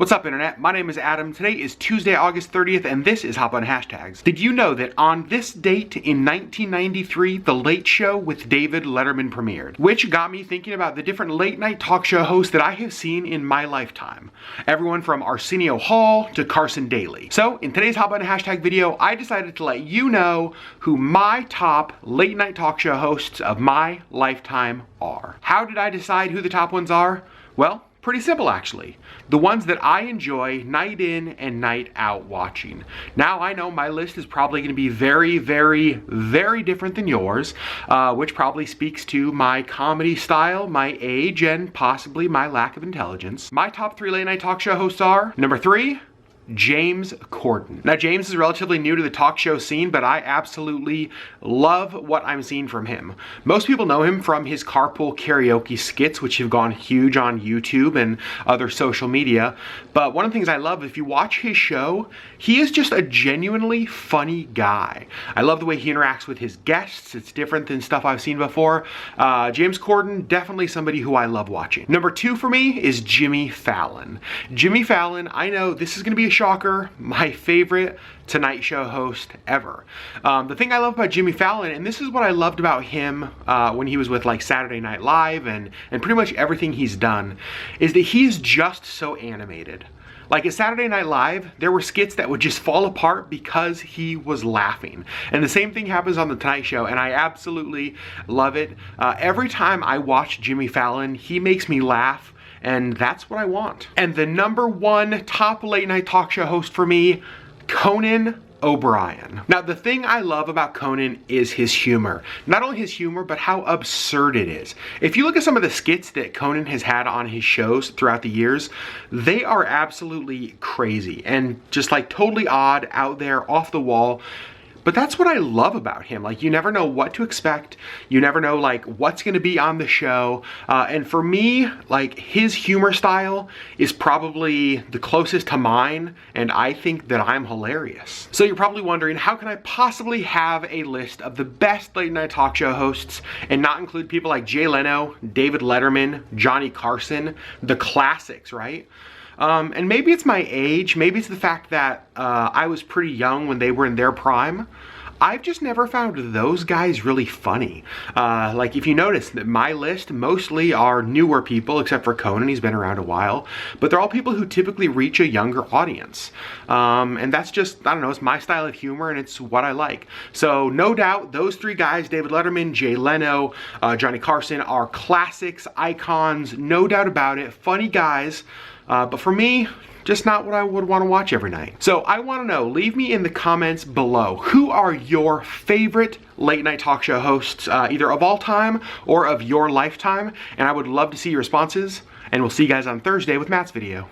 What's up, Internet? My name is Adam. Today is Tuesday, August 30th, and this is Hop on Hashtags. Did you know that on this date in 1993, The Late Show with David Letterman premiered? Which got me thinking about the different late night talk show hosts that I have seen in my lifetime. Everyone from Arsenio Hall to Carson Daly. So, in today's Hop on Hashtag video, I decided to let you know who my top late night talk show hosts of my lifetime are. How did I decide who the top ones are? Well, pretty simple actually. The ones that I enjoy night in and night out watching. Now I know my list is probably going to be very, very, very different than yours, which probably speaks to my comedy style, my age, and possibly my lack of intelligence. My top 3 late night talk show hosts are: number 3, James Corden. Now, James is relatively new to the talk show scene, but I absolutely love what I'm seeing from him. Most people know him from his carpool karaoke skits, which have gone huge on YouTube and other social media. But one of the things I love, if you watch his show, he is just a genuinely funny guy. I love the way he interacts with his guests. It's different than stuff I've seen before. James Corden, definitely somebody who I love watching. Number 2 for me is Jimmy Fallon. Jimmy Fallon, I know this is going to be a shocker, my favorite Tonight Show host ever. The thing I love about Jimmy Fallon, and this is what I loved about him when he was with like Saturday Night Live and pretty much everything he's done, is that he's just so animated. Like at Saturday Night Live, there were skits that would just fall apart because he was laughing. And the same thing happens on The Tonight Show, and I absolutely love it. Every time I watch Jimmy Fallon, he makes me laugh, and that's what I want. And the number 1 top late night talk show host for me, Conan O'Brien. Now, the thing I love about Conan is his humor. Not only his humor, but how absurd it is. If you look at some of the skits that Conan has had on his shows throughout the years, they are absolutely crazy and just like totally odd, out there, off the wall. But that's what I love about him. Like, you never know what to expect. You never know, like, what's going to be on the show. And for me, like, his humor style is probably the closest to mine, and I think that I'm hilarious. So you're probably wondering, how can I possibly have a list of the best late night talk show hosts and not include people like Jay Leno, David Letterman, Johnny Carson, the classics, right? And maybe it's my age, maybe it's the fact that I was pretty young when they were in their prime. I've just never found those guys really funny. Like, if you notice that my list mostly are newer people, except for Conan, he's been around a while, but they're all people who typically reach a younger audience. And that's just, I don't know, it's my style of humor and it's what I like. So no doubt those 3 guys, David Letterman, Jay Leno, Johnny Carson, are classics, icons, no doubt about it, funny guys. But for me, just not what I would want to watch every night. So I want to know, leave me in the comments below, who are your favorite late night talk show hosts, either of all time or of your lifetime? And I would love to see your responses, and we'll see you guys on Thursday with Matt's video.